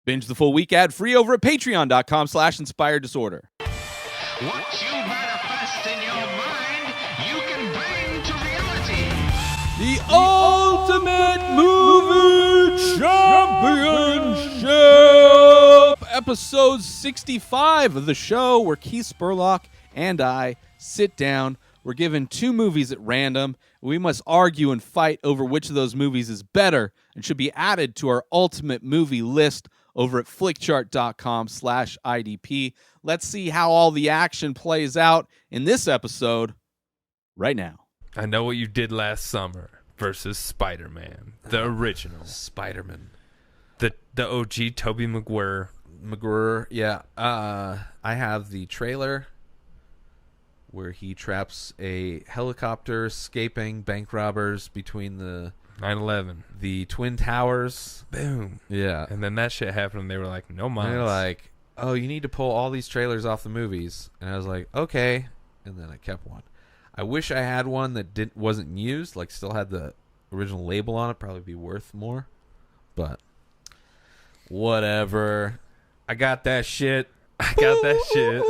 Binge the full week ad-free over at patreon.com/inspireddisorder. What you manifest in your mind, you can bring to reality. The Ultimate Movie Championship! Episode 65 of the show where Keith Spurlock and I sit down. We're given two movies at random. We must argue and fight over which of those movies is better and should be added to our ultimate movie list over at flickchart.com/IDP. Let's see how all the action plays out in this episode right now. I Know What You Did Last Summer versus Spider-Man, the original. Spider-Man. The OG Tobey Maguire. Yeah. I have the trailer where he traps a helicopter escaping bank robbers between the 9/11. the Twin Towers. Boom. Yeah. And then that shit happened and they were like, no And mas. they're like, oh, you need to pull all these trailers off the movies. And I was like, okay. And then I kept one. I wish I had one that wasn't used, like still had the original label on it. Probably be worth more. But whatever. I got that shit. I got that shit.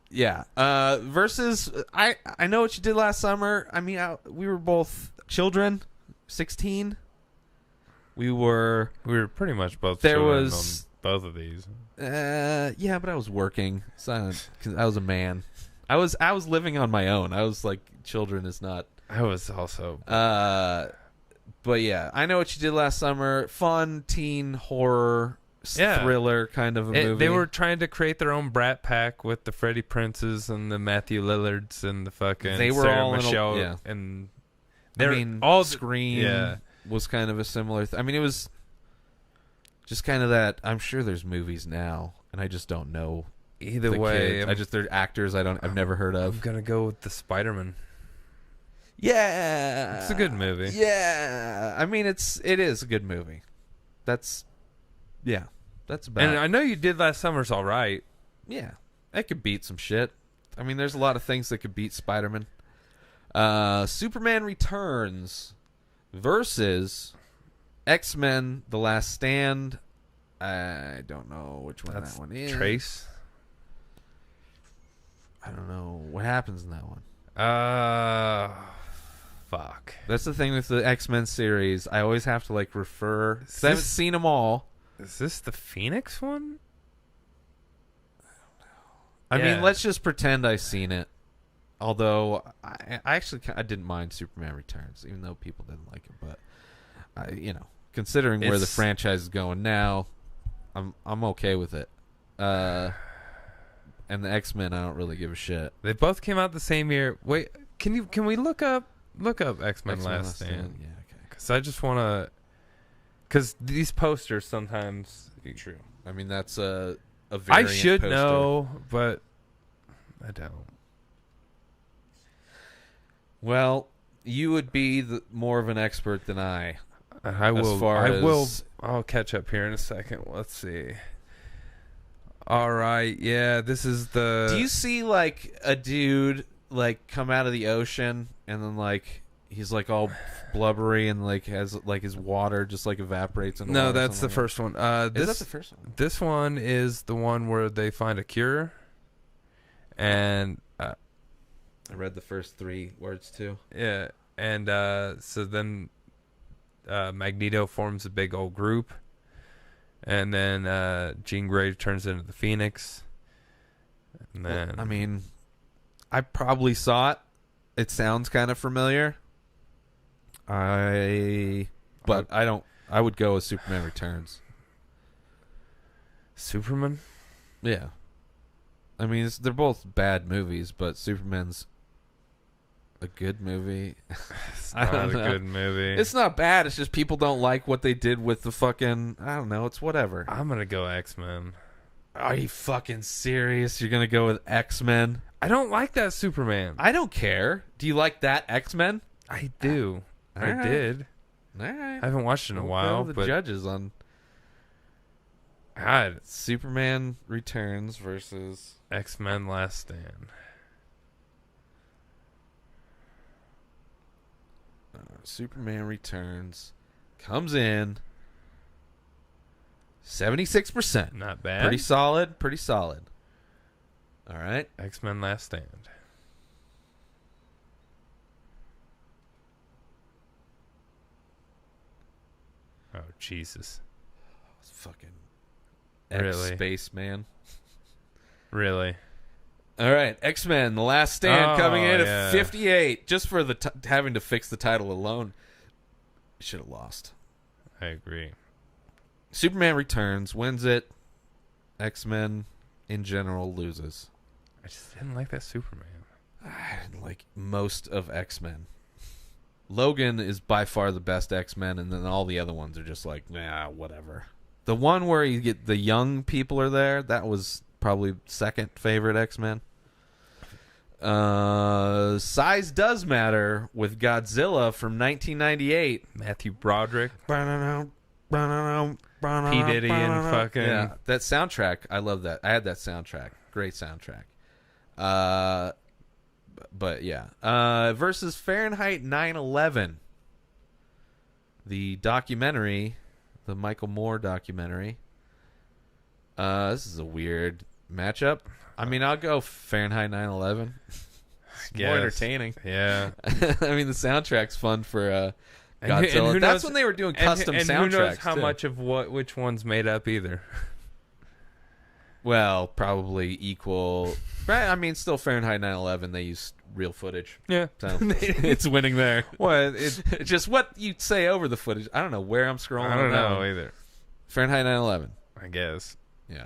Yeah. Versus, I Know What You Did Last Summer. I mean, we were both children, 16. We were pretty much both There children was- on both of these. yeah, but I was working. So 'cause I was a man. I was living on my own. I was like, children is not. I was also... But yeah, I Know What You Did Last Summer. Fun teen horror thriller kind of a movie. They were trying to create their own Brat Pack with the Freddie Princes and the Matthew Lillards and the fucking They were Sarah all Michelle in a, yeah. and all Scream. Yeah. Was kind of a similar. I mean, it was just kind of that. I'm sure there's movies now, and I just don't know. Either the way, kids. They're actors I've never heard I'm of. gonna go with the Spider-Man. Yeah, It's a good movie. Yeah, I mean, it is a good movie. That's about. And I Know You Did Last Summer's all right. Yeah, that could beat some shit. I mean, there's a lot of things that could beat Spider-Man. Superman Returns versus X-Men: The Last Stand. I don't know which one that one is. Trace. I don't know what happens in that one. Fuck. That's the thing with the X-Men series. I always have to like refer. 'Cause I haven't seen them all. Is this the Phoenix one? I Yeah. mean, let's just pretend I've seen it. Although I didn't mind Superman Returns, even though people didn't like it. But considering where the franchise is going now, I'm okay with it. And the X-Men, I don't really give a shit. They both came out the same year. Wait, can we look up X-Men Last Stand? Yeah, okay. Because I just want to. Because these posters sometimes. True. I mean, that's a I variant should poster. know, but I don't. Well, you would be more of an expert than I. I will. far as- I'll catch up here in a second. Let's see. All right. Yeah, this is the. Do you see like a dude like come out of the ocean and then like he's like all blubbery and like has like his water just like evaporates into No, water or that's the something first one. like that? This Is that the first one? This one is the one where they find a cure, and I read the first 3 words too. yeah, and so then Magneto forms a big old group, and then Jean Grey turns into the Phoenix, and then Well, I mean, I probably saw it. It sounds kind of familiar. I would go with Superman Returns. Superman. Yeah. I mean, they're both bad movies, but Superman's a good movie. It's I not don't a know. good movie. It's not bad. It's just people don't like what they did with the fucking. I don't know. It's whatever. I'm gonna go X-Men. Are you fucking serious? You're gonna go with X-Men? I don't like that Superman. I don't care. Do you like that X-Men? I do. All I right. did. All right. I haven't watched it in a We'll while, go with the but judges on God, Superman Returns versus. X-Men Last Stand. Superman Returns comes in 76%. Not bad. Pretty solid. Pretty solid. All right. X-Men Last Stand. Oh, Jesus. It's fucking Really? Spaceman. Really? All right, X-Men: The Last Stand coming in yeah. at 58. Just for the having to fix the title alone, should have lost. I agree. Superman Returns wins it. X-Men in general loses. I just didn't like that Superman. I didn't like most of X-Men. Logan is by far the best X-Men, and then all the other ones are just like, nah, whatever. The one where you get the young people are there, that was probably second favorite X-Men. Size does matter with Godzilla from 1998. Matthew Broderick, P. P. Diddy, and fucking... Yeah, that soundtrack, I love that. I had that soundtrack. Great soundtrack. But yeah. Versus Fahrenheit 9/11. The documentary, the Michael Moore documentary. This is a weird matchup. I mean, I'll go Fahrenheit 9/11. It's more entertaining. Yeah. I mean, the soundtrack's fun for And Godzilla. who That's knows- when they were doing custom and soundtracks. who knows how too. much of which one's made up either. Well, probably equal. Right, I mean, still Fahrenheit 9/11. They use real footage. Yeah. So it's winning there. Well, it's Just what you say over the footage. I don't know where I'm scrolling. I don't on that know one. either. Fahrenheit 9/11. I guess. Yeah.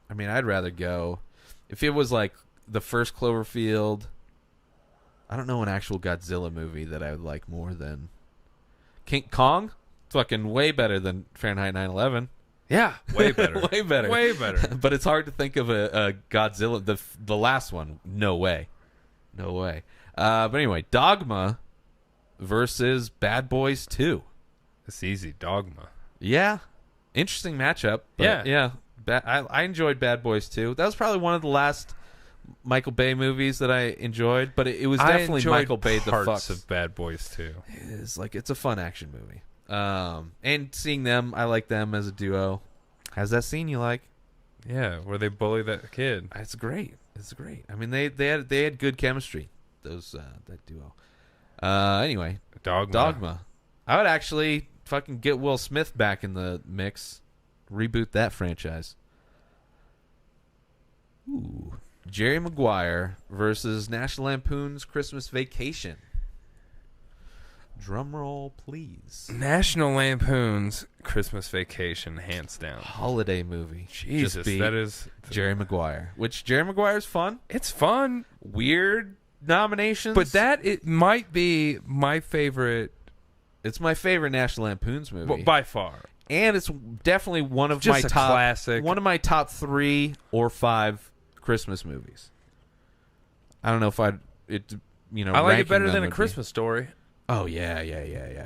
I mean, I'd rather go if it was like the first Cloverfield. I don't know an actual Godzilla movie that I would like more than King Kong. Fucking way better than Fahrenheit 9/11. Yeah, way better. Way better. Way better. But it's hard to think of a Godzilla. The last one, no way. No way. But anyway, Dogma versus Bad Boys 2. It's easy. Dogma. Yeah. Interesting matchup. But Yeah. I enjoyed Bad Boys 2. That was probably one of the last Michael Bay movies that I enjoyed, but it was definitely I enjoyed Michael Bay the parts fucks. of Bad Boys too. It's a fun action movie. And seeing them, I like them as a duo. How's that scene you like? Yeah, where they bully that kid. It's great. It's great. I mean, they had good chemistry. That duo. Anyway, Dogma. I would actually fucking get Will Smith back in the mix. Reboot that franchise. Ooh. Jerry Maguire versus National Lampoon's Christmas Vacation. Drum roll, please. National Lampoon's Christmas Vacation, hands down. Holiday movie. Jesus, Just beat that is Jerry Maguire. Which Jerry Maguire's fun. It's fun, Weird nominations. but that it might be my favorite it's my favorite National Lampoon's movie. by far. And it's definitely one of Just my a top classic. One of my top 3 or 5 Christmas movies. I don't know if I'd I like it ranking better them than A would be- Christmas Story, Oh yeah,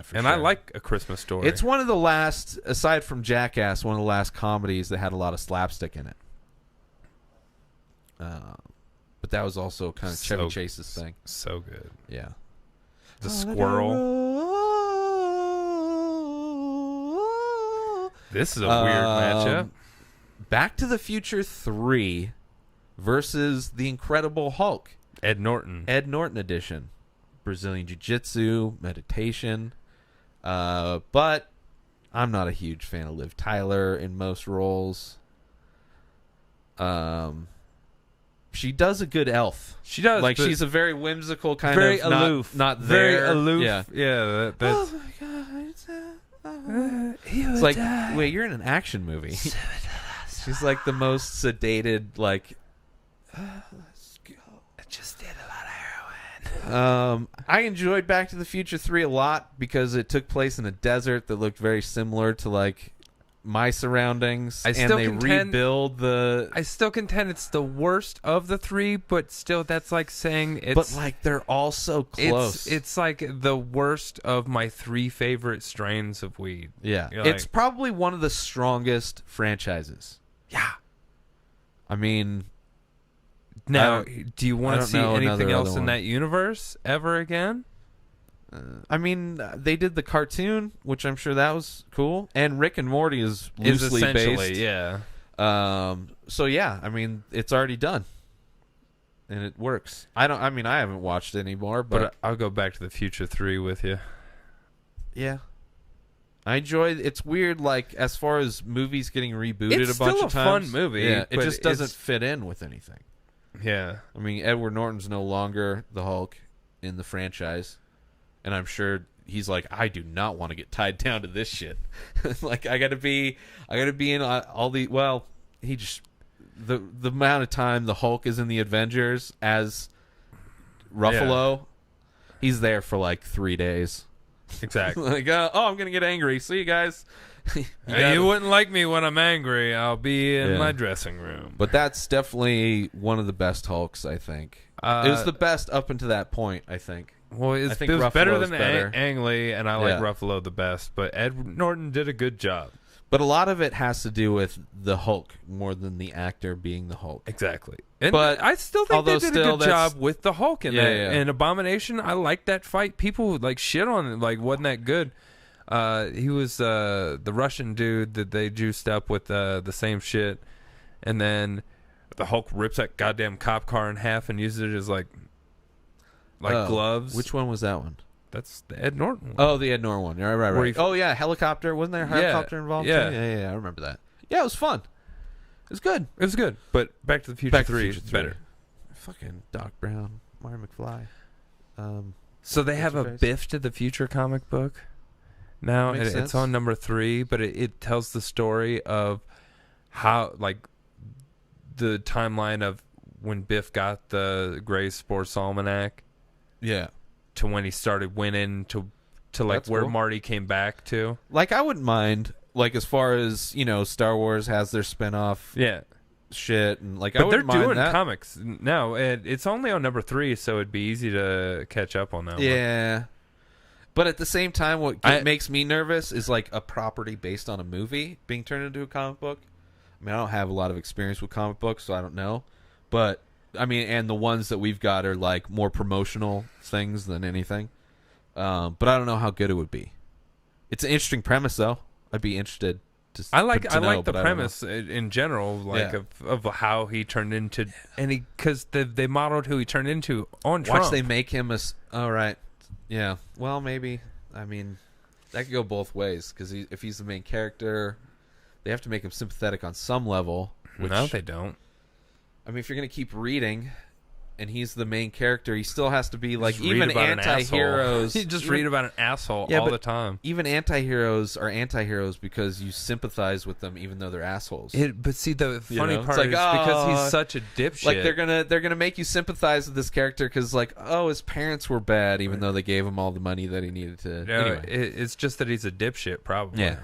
for and sure. I like A Christmas Story. It's one of the last, aside from Jackass, one of the last comedies that had a lot of slapstick in it. But that was also kind of Chevy Chase's thing. so good. Yeah. The squirrel. This is a weird matchup. Back to the Future 3 versus The Incredible Hulk. Ed Norton. Ed Norton edition. Brazilian Jiu-Jitsu, meditation. But I'm not a huge fan of Liv Tyler in most roles. She does a good elf. She does. Like, but she's a very whimsical kind very of aloof. not very there. aloof. Yeah. Yeah. That's, my God. It's like, wait, you're in an action movie. She's like the most sedated, like, let's go. I just did a lot of heroin. I enjoyed Back to the Future 3 a lot because it took place in a desert that looked very similar to, like, my surroundings. I and still they contend- rebuild the... I still contend it's the worst of the 3, but still, that's like saying it's. But, like, they're all so close. It's like the worst of my 3 favorite strains of weed. Yeah. You're It's like- probably one of the strongest franchises. Yeah. I mean... Now, I do you want to don't see know anything another else other in one. that universe ever again? I mean, they did the cartoon, which I'm sure that was cool, and Rick and Morty is Is loosely essentially, based. yeah. So yeah, I mean, it's already done, and it works. I haven't watched it anymore, But I'll go Back to the Future 3 with you. yeah, I enjoy. It's weird, like as far as movies getting rebooted It's a bunch still of a times. fun movie, Yeah, it but just doesn't it's- fit in with anything. Yeah. I mean, Edward Norton's no longer the Hulk in the franchise, and I'm sure he's like, I do not want to get tied down to this shit. Like, I gotta be in all the. Well, he just the amount of time the Hulk is in the Avengers as Ruffalo, he's there for like 3 days. Exactly. Like, I'm gonna get angry. See you guys. You wouldn't like me when I'm angry. I'll be in Yeah. my dressing room. But that's definitely one of the best Hulks, I think. It was the best up until that point, I think. Well, I think it was better Ruffalo's than better. Ang Lee, and I like Yeah. Ruffalo the best. But Ed Norton did a good job. But a lot of it has to do with the Hulk more than the actor being the Hulk. Exactly. And But I still think although they did still a good that's- job with the Hulk in Yeah, that. yeah. And Abomination, I like that fight. People like shit on it, like wasn't that good. He was the Russian dude that they juiced up with the same shit, and then the Hulk rips that goddamn cop car in half and uses it as like Oh, gloves. Which one was that one? That's the Ed Norton one. Oh, the Ed Norton one. Right. Where he- Oh, yeah, helicopter. Wasn't there a helicopter involved? yeah. Too? Yeah, I remember that. Yeah, it was fun. It was good. It was good, but Back to the Future Back to the 3 Future is 3. better. Fucking Doc Brown, Marty McFly. So they have a What's-her-face? Biff to the Future comic book now. Makes It's sense. on number 3, but it tells the story of how, like, the timeline of when Biff got the Gray Sports Almanac Yeah. to when he started winning to like That's where cool. Marty came back to. Like, I wouldn't mind, like, as far as, Star Wars has their spin-off Yeah. shit, and, like, I But they're wouldn't mind doing that. comics now. It's only on number 3, so it'd be easy to catch up on that one. Yeah. But at the same time, what I- makes me nervous is like a property based on a movie being turned into a comic book. I mean, I don't have a lot of experience with comic books, so I don't know. But, I mean, and the ones that we've got are like more promotional things than anything. But I don't know how good it would be. It's an interesting premise, though. I'd be interested to I like to know, the but I don't know. premise in general, like Yeah. of how he turned into, and because they modeled who he turned into on Trump. Watch they make him all right. Yeah. Well, maybe. I mean, that could go both ways because if he's the main character, they have to make him sympathetic on some level. Which, No, they don't. I mean, if you're going to keep reading, and he's the main character, he still has to be like Just read even about an anti-heroes. asshole. You just even- read about an asshole Yeah, all but the time. Even anti-heroes are anti-heroes because you sympathize with them, even though they're assholes. But see, the funny know? It's part like, is because "Oh," he's such a dipshit. Like they're gonna make you sympathize with this character because like, oh, his parents were bad, even though they gave him all the money that he needed to. No, Anyway. it's just that he's a dipshit, probably. Yeah.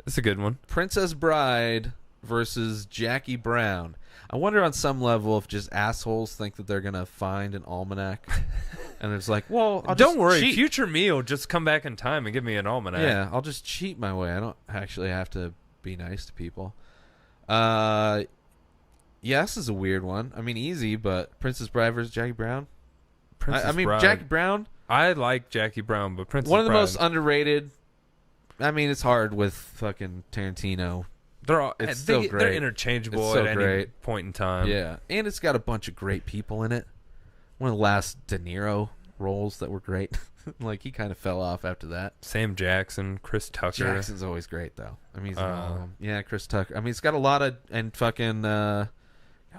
It's a good one. Princess Bride versus Jackie Brown. I wonder on some level if just assholes think that they're gonna find an almanac, and it's like, well, I'll Don't just worry, cheat. future me will just come back in time and give me an almanac. Yeah, I'll just cheat my way. I don't actually have to be nice to people. Yeah, this is a weird one. I mean, easy, but Princess Bride versus Jackie Brown. I mean, Bride. Jackie Brown, I like Jackie Brown, but Princess one of the Bride, most underrated. I mean, it's hard with fucking Tarantino. they're all it's so they're great. interchangeable It's so at any great. point in time. Yeah, and it's got a bunch of great people in it. One of the last De Niro roles that were great. Like, he kind of fell off after that. Sam Jackson, Chris Tucker. Jackson's always great, though. I mean, he's in all of them. Yeah, Chris Tucker. I mean, it's got a lot of... And fucking...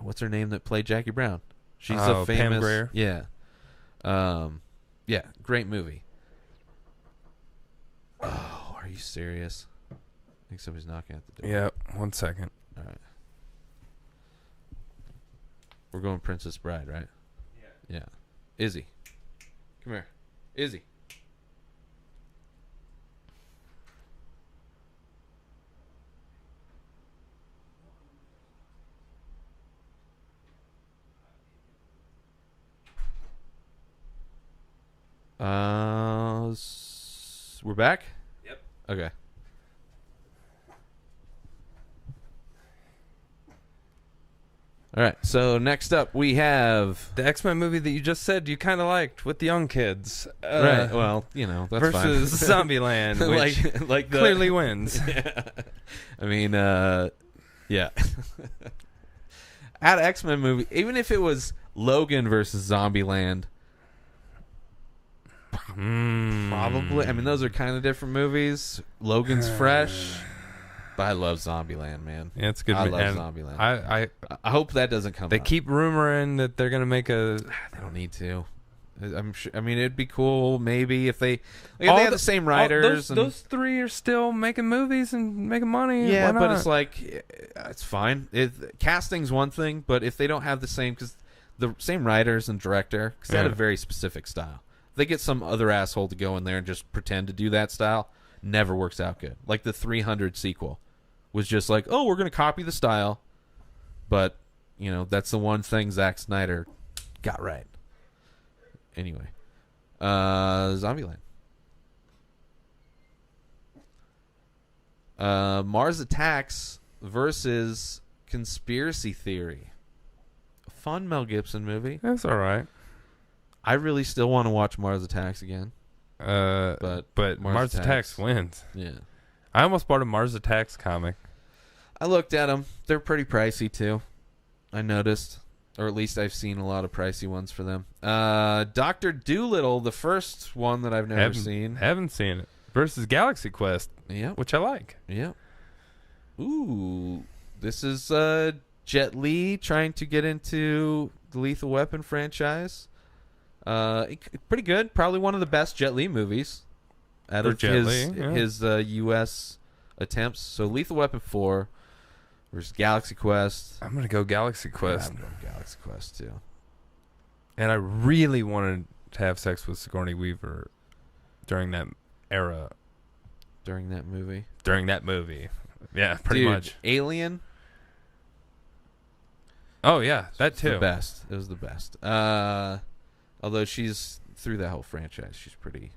what's her name that played Jackie Brown? She's a Pam famous... Grier. Yeah. Yeah, great movie. Oh, are you serious? I think somebody's knocking at the door. Yeah, 1 second. All right. We're going Princess Bride, right? Yeah. Izzy. Come here. Izzy. We're back? Yep. Okay. All right. So next up we have The X-Men movie that you just said you kind of liked with the young kids. right. Well, that's versus fine. Zombieland, which like the, clearly wins. Yeah. I mean, yeah. At X-Men movie, even if it was Logan versus Zombieland, probably. I mean, those are kind of different movies. Logan's fresh, but I love Zombieland, man. Yeah, it's good. I love and Zombieland. I hope that doesn't come. They up. keep rumoring that they're gonna make a. They don't need to. I'm sure. I mean, it'd be cool maybe if they had the same writers. Those three are still making movies and making money. Yeah, Why but not? it's like it's fine. Casting's one thing, but if they don't have the same writers and director, because they had a very specific style. If they get some other asshole to go in there and just pretend to do that style, never works out good. Like the 300 sequel was just like, oh, we're gonna copy the style, but that's the one thing Zack Snyder got right. Anyway, Zombieland. Mars Attacks versus Conspiracy Theory. A fun Mel Gibson movie. That's all right. I really still want to watch Mars Attacks again. But Mars Attacks wins. Yeah. I almost bought a Mars Attacks comic. I looked at them. They're pretty pricey too. I noticed. Or at least I've seen a lot of pricey ones for them. Dr. Dolittle, the first one that I've never seen. Haven't seen it. Versus Galaxy Quest. Yeah. Which I like. Yeah. Ooh. This is Jet Li trying to get into the Lethal Weapon franchise. Pretty good. Probably one of the best Jet Li movies out of his U.S. attempts. So Lethal Weapon 4 versus Galaxy Quest. I'm going to go Galaxy Quest. Yeah, I'm going Galaxy Quest, too. And I really wanted to have sex with Sigourney Weaver during that era. During that movie? During that movie. Yeah, pretty much. Alien? Oh, yeah, that too. The best. It was the best. Although she's, through that whole franchise, she's pretty.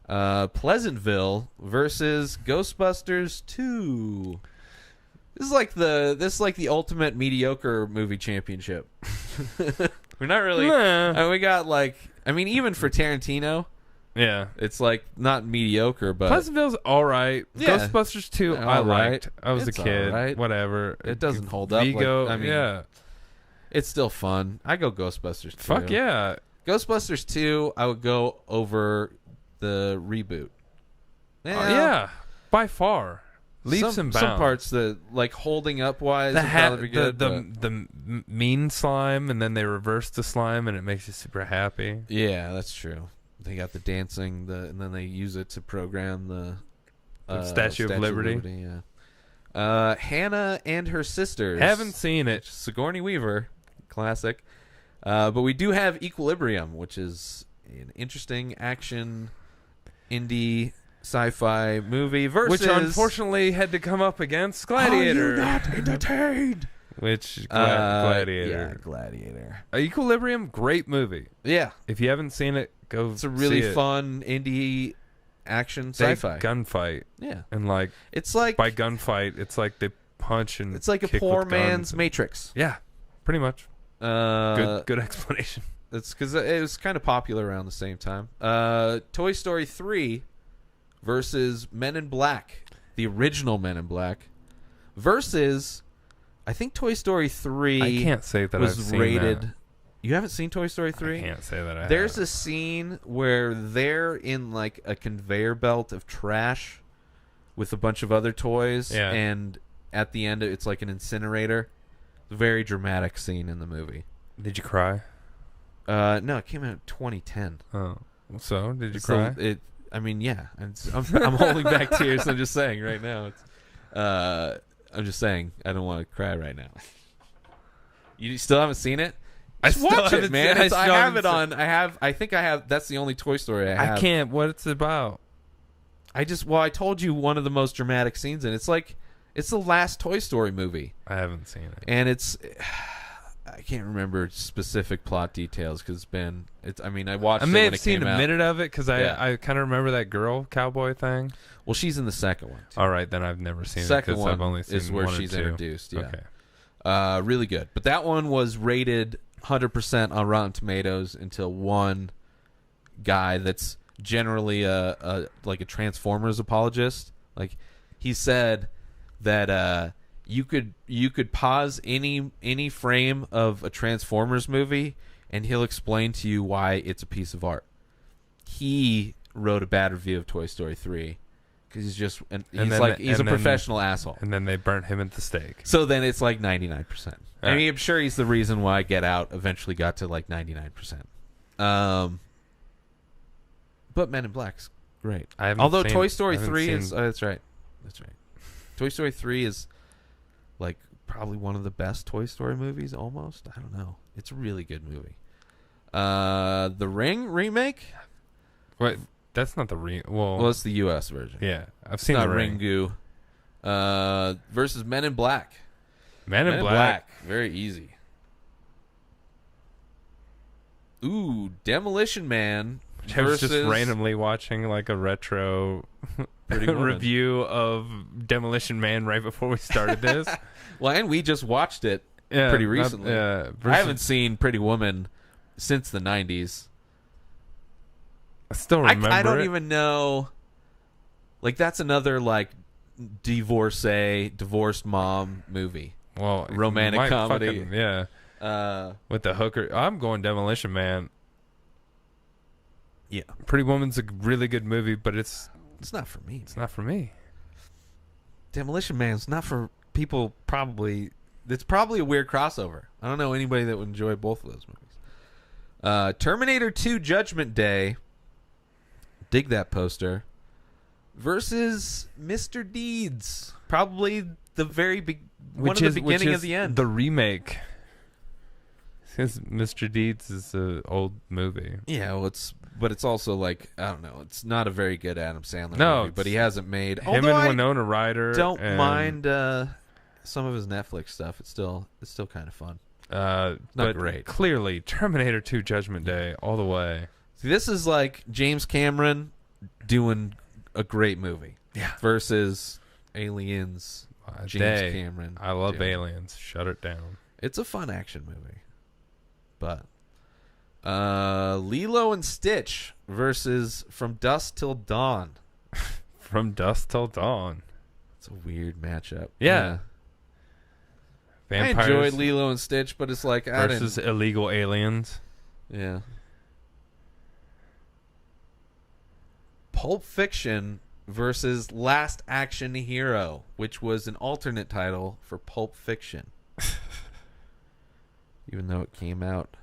Pleasantville versus Ghostbusters 2. This is like the ultimate mediocre movie championship. We're not really. We got even for Tarantino, yeah, it's like not mediocre, but Pleasantville's all right. Yeah. Ghostbusters 2, Yeah, I all liked. right. I was It's a kid. all right. Whatever. It doesn't hold up. Vigo, Yeah, it's still fun. I go Ghostbusters 2. Fuck yeah. Ghostbusters 2, I would go over the reboot. Yeah, by far. Leaps and bounds. Some parts that, holding up wise, the would probably be good. the mean slime, and then they reverse the slime, and it makes you super happy. Yeah, that's true. They got the dancing, and then they use it to program the Statue of Liberty. Yeah. Hannah and Her Sisters. Haven't seen it. Sigourney Weaver, classic. But we do have Equilibrium, which is an interesting action indie sci-fi movie versus, which unfortunately had to come up against Gladiator. Are you not entertained? Which Gladiator? Yeah, Gladiator. Equilibrium, great movie. Yeah, if you haven't seen it, go. It's a really see it. fun indie action sci-fi gunfight. Yeah, and it's like by gunfight, it's like they punch and it's like a kick poor with man's guns. Matrix. Yeah, pretty much. Good explanation. It's because it was kind of popular around the same time. Toy Story 3 versus Men in Black, the original Men in Black, versus I think Toy Story 3. I can't say that was I've seen rated. That. You haven't seen Toy Story 3? I can't say that. There's a scene where they're in a conveyor belt of trash with a bunch of other toys, and at the end it's like an incinerator. Very dramatic scene in the movie. Did you cry? No, it came out in 2010. Oh, so did you cry? I mean, yeah. I'm holding back tears. I'm just saying right now. I'm just saying I don't want to cry right now. You still haven't seen it? Just watch it, man. I have it on. I think I have. That's the only Toy Story I have. I can't. What it's about? I told you one of the most dramatic scenes, and it's the last Toy Story movie. I haven't seen it, and I can't remember specific plot details because I mean, I watched. I may have seen a minute of it because I kind of remember that girl cowboy thing. Well, she's in the second one. All right, then I've never seen second it because I've only seen is where one she's or two. introduced. Yeah. Okay. Really good. But that one was rated 100% on Rotten Tomatoes until one guy that's generally like a Transformers apologist. Like, he said that you could pause any frame of a Transformers movie and he'll explain to you why it's a piece of art. He wrote a bad review of Toy Story 3 because he's a professional asshole. And then they burnt him at the stake. So then it's like 99%. I mean, I'm sure he's the reason why Get Out eventually got to like 99%. But Men in Black's great. Although Toy Story 3 is... Oh, that's right. Toy Story 3 is like probably one of the best Toy Story movies almost. I don't know. It's a really good movie. The Ring remake? What? That's not the Ring. Well, it's the U.S. version. Yeah. I've seen It's the not Ring. Ringu. Versus Men in Black. Men in Black. Very easy. Ooh, Demolition Man. I was just versus randomly watching like a retro Pretty Woman. review of Demolition Man right before we started this. Well, and we just watched it Yeah, pretty recently. I I haven't seen Pretty Woman since the 90s. I still remember. I don't it. even know. Like, that's another like divorced mom movie. Well, romantic might comedy. fucking- yeah. With the hooker. I'm going Demolition Man. Yeah, Pretty Woman's a really good movie, but it's not for me. not for me. Demolition Man's not for people. Probably it's probably a weird crossover. I don't know anybody that would enjoy both of those movies. Terminator 2 Judgment Day. Dig that poster. Versus Mr. Deeds. Probably the very one of the beginning of the end. The remake. Because Mr. Deeds is an old movie. Yeah, well, it's also like, I don't know. It's not a very good Adam Sandler No, movie, but he hasn't made. Him Although and Winona Ryder. don't and, mind some of his Netflix stuff. It's still kind of fun. but great. Clearly, Terminator 2 Judgment Day all the way. See, this is like James Cameron doing a great movie. Yeah. Versus Aliens. James Cameron. I love doing. Aliens. Shut it down. It's a fun action movie. But Lilo and Stitch versus From Dusk Till Dawn. From Dusk Till Dawn. It's a weird matchup. Yeah. I enjoyed Lilo and Stitch, but it's like versus illegal aliens. Yeah. Pulp Fiction versus Last Action Hero, which was an alternate title for Pulp Fiction. Even though it came out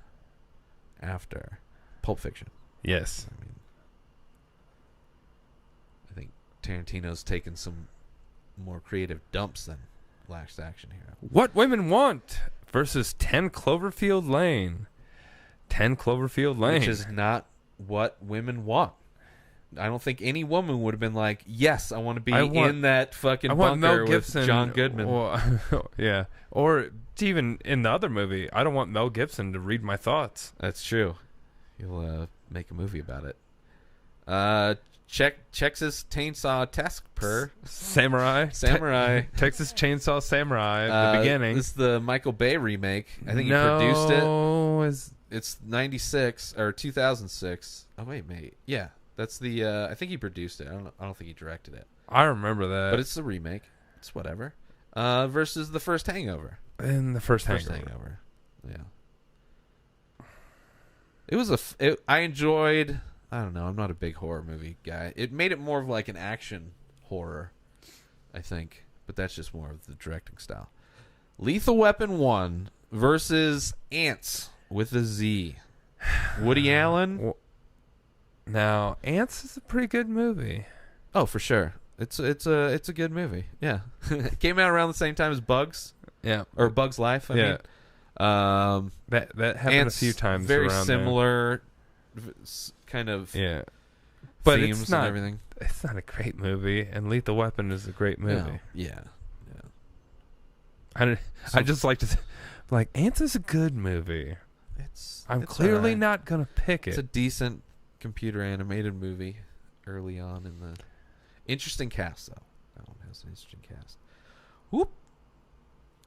after Pulp Fiction. Yes. I mean, I think Tarantino's taken some more creative dumps than Last Action Hero. What Women Want versus 10 Cloverfield Lane. 10 Cloverfield Lane. Which is not what women want. I don't think any woman would have been like, yes, I want to be in that fucking bunker with John Goodman. Well, yeah. Or even in the other movie, I don't want Mel Gibson to read my thoughts. That's true. He'll make a movie about it. Texas Chainsaw Samurai. Texas Chainsaw Samurai at the beginning. This is the Michael Bay remake. I think he produced it. No. It's 96 or 2006. Oh wait, yeah. That's the I think he produced it. I don't think he directed it. I remember that. But it's a remake. It's whatever. Versus the first Hangover. And the first Hangover. Yeah. It was I enjoyed. I don't know. I'm not a big horror movie guy. It made it more of like an action horror, I think. But that's just more of the directing style. Lethal Weapon 1 versus Ants with a Z. Woody Allen. Well, now, Ants is a pretty good movie. Oh, for sure. It's a good movie. Yeah. It came out around the same time as Bugs. Yeah. Or Bugs Life, I mean. That happened Ants, a few times very around similar kind of but themes it's not and everything. It's not a great movie, and Lethal Weapon is a great movie. No. Yeah. I just like to like Ants is a good movie. I'm clearly alright. not gonna pick it. It's a decent computer animated movie early on in the interesting cast though. That one has an interesting cast. Whoop.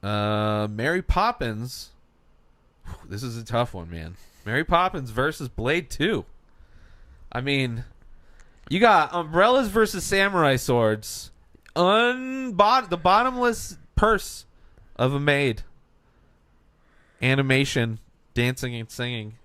Mary Poppins. This is a tough one, man. Mary Poppins versus Blade 2. I mean, you got umbrellas versus samurai swords. The bottomless purse of a maid. Animation, dancing and singing.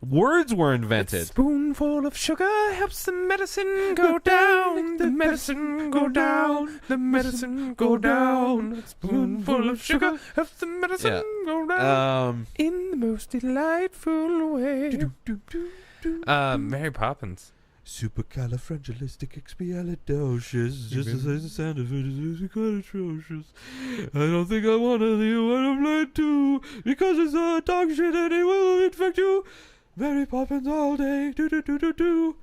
Words were invented. A spoonful of sugar helps the medicine go down. The medicine go down. The medicine go down. A spoonful of sugar helps the medicine go down. In the most delightful way. Mary Poppins. Supercalifragilisticexpialidocious. Just to say the sound of it is quite atrocious. I don't think I want to see what I'm like to, because it's a dog shit and it will infect you. Mary Poppins all day. Do do do do do.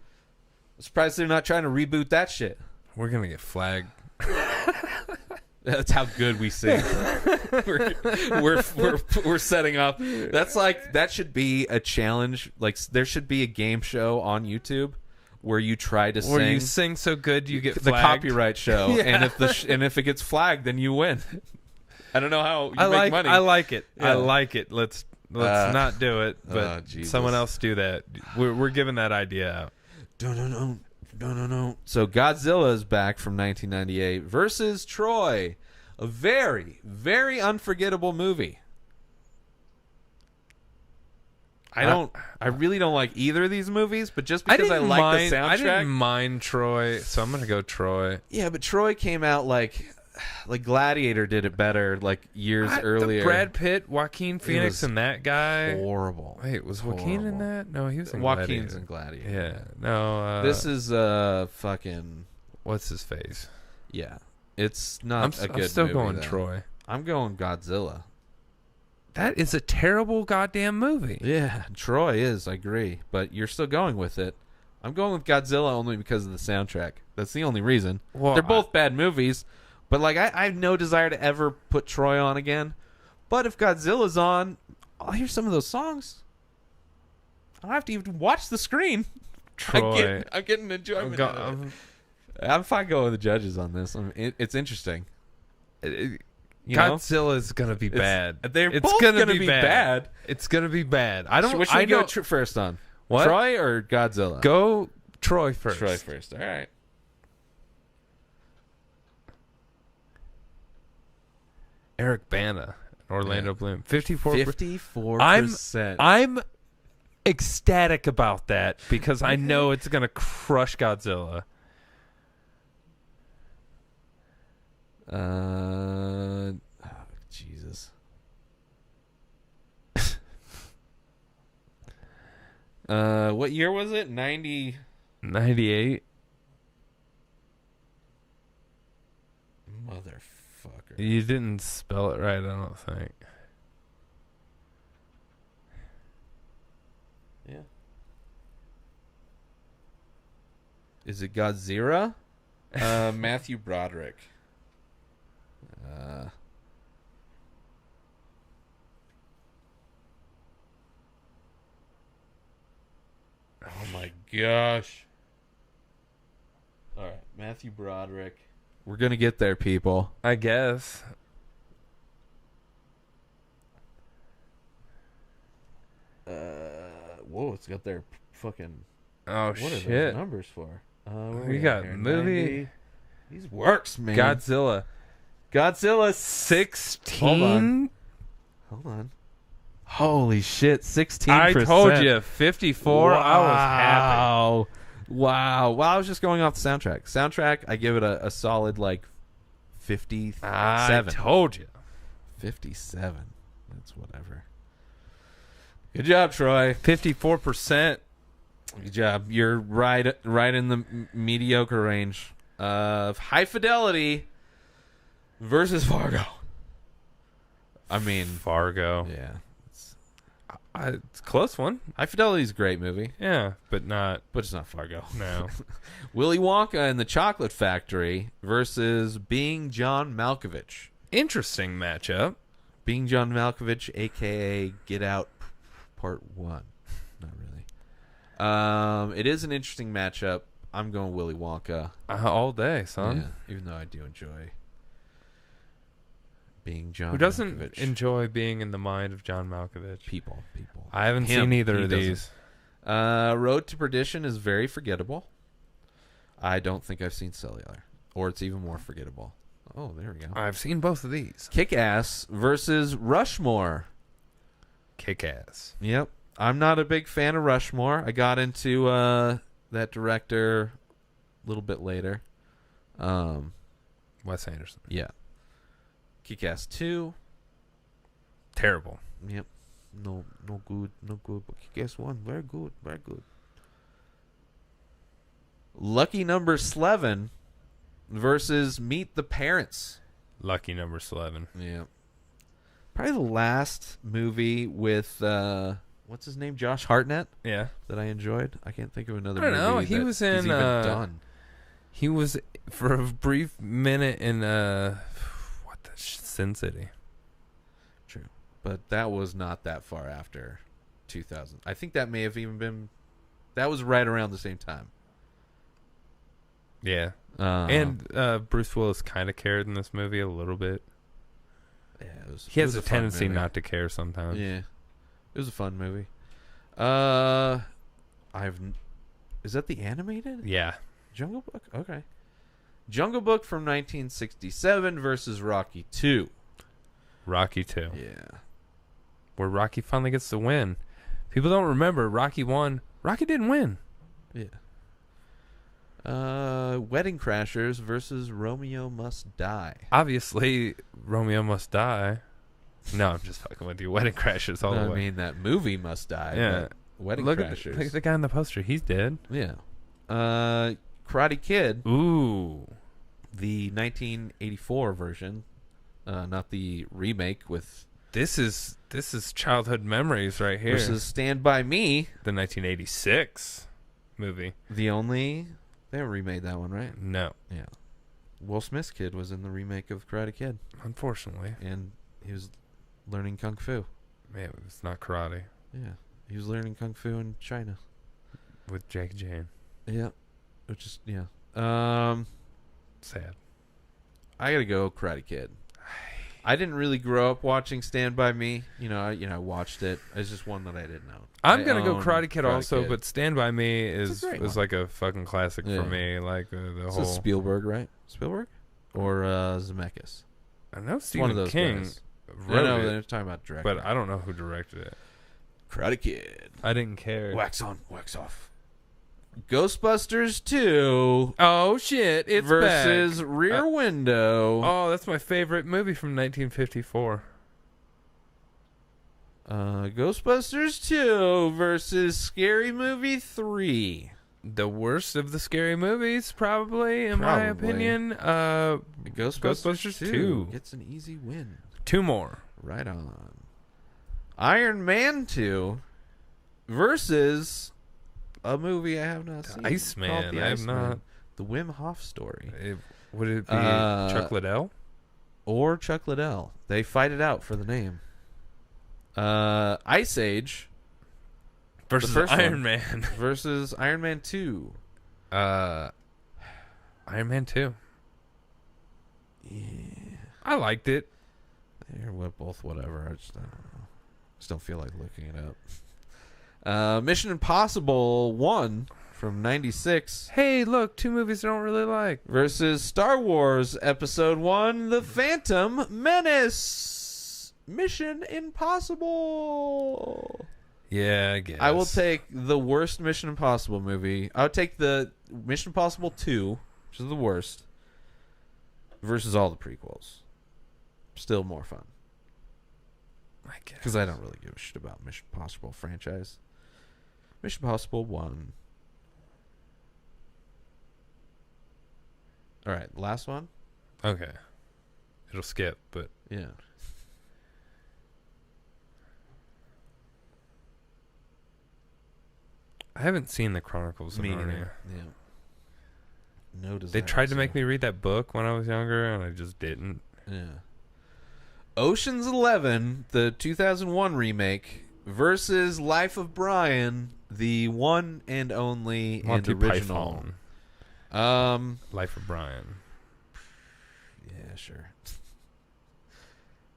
I'm surprised they're not trying to reboot that shit. We're gonna get flagged. That's how good we sing. we're setting up. That's like, that should be a challenge. Like, there should be a game show on YouTube where you try to Where sing. you sing so good you get the flagged. copyright show, Yeah. and if it gets flagged, then you win. I don't know how you make money. I like it. Yeah. I like it. Let's not do it, but Jesus. someone else do that. We're giving that idea out. No. So Godzilla is back from 1998 versus Troy, a very, very unforgettable movie. I really don't like either of these movies, but just because I like the soundtrack. I didn't mind Troy, so I'm gonna go Troy. Yeah, but Troy came out like Gladiator did it better, like years earlier. The Brad Pitt, Joaquin Phoenix, and that guy. Horrible. Wait, was Joaquin in that? No, he was in Joaquin's Gladiator. in Gladiator. Yeah, no. This is fucking. What's his face? Yeah, it's not a good movie. I'm still going though. Troy. I'm going Godzilla. That is a terrible goddamn movie. Yeah, Troy is. I agree, but you're still going with it. I'm going with Godzilla only because of the soundtrack. That's the only reason. Well, they're both bad movies, but like I have no desire to ever put Troy on again. But if Godzilla's on, I'll hear some of those songs. I don't have to even watch the screen. Troy. I'm getting enjoyment. I'm fine going with the judges on this. It's interesting. Godzilla's gonna be bad. It's both gonna be bad. It's gonna be bad. I don't. Which I go don't. first on? What? Troy or Godzilla? Go Troy first. Troy first. All right. Eric Bana, Orlando Bloom, 54. 54%. I'm ecstatic about that because I know it's gonna crush Godzilla. Jesus. What year was it? 98. Motherfucker. You didn't spell it right, I don't think. Yeah. Is it Godzilla? Matthew Broderick. Oh my gosh. All right, Matthew Broderick. We're going to get there, people. I guess. Whoa, it's got their fucking... Oh, what shit. are those numbers for? We got movie. 90. These works, man. Godzilla. Godzilla 16? Hold on. Holy shit, 16%. I told you, 54. Wow. I was happy. Wow. Well, I was just going off the soundtrack. Soundtrack, I give it a solid, like, 57. I told you. 57. That's whatever. Good job, Troy. 54%. Good job. You're right in the mediocre range of High Fidelity versus Fargo. I mean, Fargo. yeah. It's a close one. High Fidelity is a great movie, Yeah, but but it's not Fargo. no. Willy Wonka and the Chocolate Factory versus Being John Malkovich. Interesting matchup. Being John Malkovich, a.k.a. Get Out Part 1. Not really. It is an interesting matchup. I'm going Willy Wonka. All day, son. Yeah, even though I do enjoy Being John Who doesn't Malkovich. enjoy being in the mind of John Malkovich? people. I haven't Him, seen either he of doesn't. these. Road to Perdition is very forgettable. I don't think I've seen Cellular. Or it's even more forgettable. Oh, there we go. I've seen both of these. Kick-Ass versus Rushmore. Kick-Ass. Yep. I'm not a big fan of Rushmore. I got into that director a little bit later. Wes Anderson. Yeah. Kick-Ass 2. Terrible. Yep. No good. But Kick-Ass 1, very good. Lucky Number 11 versus Meet the Parents. Lucky number 11. Yeah. Probably the last movie with what's his name, Josh Hartnett, Yeah. that I enjoyed. I can't think of another I don't movie know. He that was he's in, even done. He was for a brief minute in Sin City. True. But that was not that far after 2000. I think that may have even been, that was right around the same time. Yeah. And Bruce Willis kind of cared in this movie a little bit. Yeah, He it has was a fun tendency movie. not to care sometimes. Yeah. It was a fun movie. Is that the animated? Yeah. Jungle Book? Okay. Jungle Book from 1967 versus Rocky 2. Rocky 2. Yeah. Where Rocky finally gets the win. People don't remember Rocky 1. Rocky didn't win. Yeah. Wedding Crashers versus Romeo Must Die. Obviously, Romeo Must Die. No, I'm just fucking with you. Wedding Crashers all the I way. mean, that movie must die. Yeah. But Wedding look Crashers. at the guy in the poster. He's dead. Yeah. Karate Kid, Ooh. the 1984 version, not the remake with This is childhood memories right here. versus Stand By Me. The 1986 movie. The only they haven't remade that one, right? No, Yeah. Will Smith's kid was in the remake of Karate Kid, unfortunately. and he was learning kung fu. Man, it's not karate Yeah, he was learning kung fu in China. with Jackie Chan. Yeah, which is Sad. I gotta go Karate Kid. I didn't really grow up watching Stand By Me. I watched it. It's just one that I didn't know. I'm I gonna go own Karate Kid also, Kid. but Stand By Me is great one. like a fucking classic Yeah. for me. Like the This whole. is Spielberg, right? Spielberg or Zemeckis? I know One Stephen of those King guys. wrote No, it, they're talking about director. but I don't know who directed it. Karate Kid. I didn't care. Wax on, wax off. Ghostbusters 2 Oh shit! It's versus back. Rear Window. Oh, that's my favorite movie from 1954. Ghostbusters 2 versus Scary Movie 3. The worst of the scary movies, probably, in my Probably. opinion. Ghostbusters 2. gets an easy win. 2 more. Right on. Iron Man 2 versus a movie I have not seen. Iceman. called The I have Iceman. not. The Wim Hof story. Would it be Uh, Chuck Liddell? Or Chuck Liddell. They fight it out for the name. Ice Age Versus first Iron one. Man. versus Iron Man 2. Iron Man 2. Yeah. I liked it. They're both whatever. I don't know. Just don't feel like looking it up. Mission Impossible 1 from 96 Hey, look, 2 movies I don't really like. versus Star Wars Episode 1, The Phantom Menace. Mission Impossible. Yeah, I guess. I will take the worst Mission Impossible movie. I would take the Mission Impossible 2, which is the worst, versus all the prequels. Still more fun. I guess. Because I don't really give a shit about Mission Impossible franchise. Mission Impossible 1. All right, last one? Okay. It'll skip, but Yeah. I haven't seen the Chronicles of Me Narnia. neither. Yeah. No desire. They tried to make me read that book when I was younger, and I just didn't. Yeah. Ocean's 11, the 2001 remake, versus Life of Brian, the one and only Monty and original. Python. Life of Brian. Yeah, sure.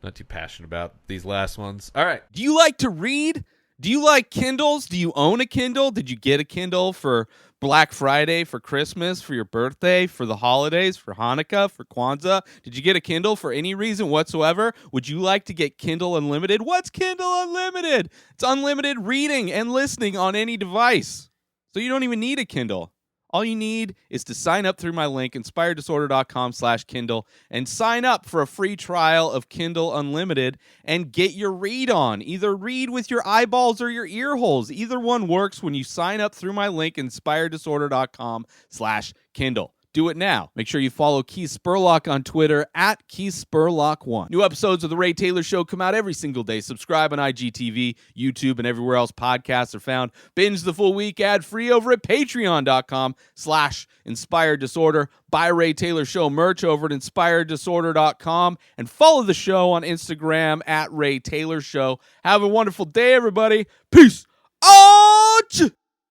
Not too passionate about these last ones. All right. Do you like to read? Do you like Kindles? Do you own a Kindle? Did you get a Kindle for Black Friday, for Christmas, for your birthday, for the holidays, for Hanukkah, for Kwanzaa? Did you get a Kindle for any reason whatsoever? Would you like to get Kindle Unlimited? What's Kindle Unlimited? It's unlimited reading and listening on any device. So you don't even need a Kindle. All you need is to sign up through my link, inspireddisorder.com/Kindle, and sign up for a free trial of Kindle Unlimited and get your read on. Either read with your eyeballs or your ear holes. Either one works when you sign up through my link, inspireddisorder.com/Kindle. Do it now. Make sure you follow Keith Spurlock on Twitter at KeithSpurlock1. New episodes of The Ray Taylor Show come out every single day. Subscribe on IGTV, YouTube, and everywhere else podcasts are found. Binge the full week ad-free over at patreon.com/InspiredDisorder. Buy Ray Taylor Show merch over at InspiredDisorder.com and follow the show on Instagram at Ray Taylor Show. Have a wonderful day, everybody. Peace out!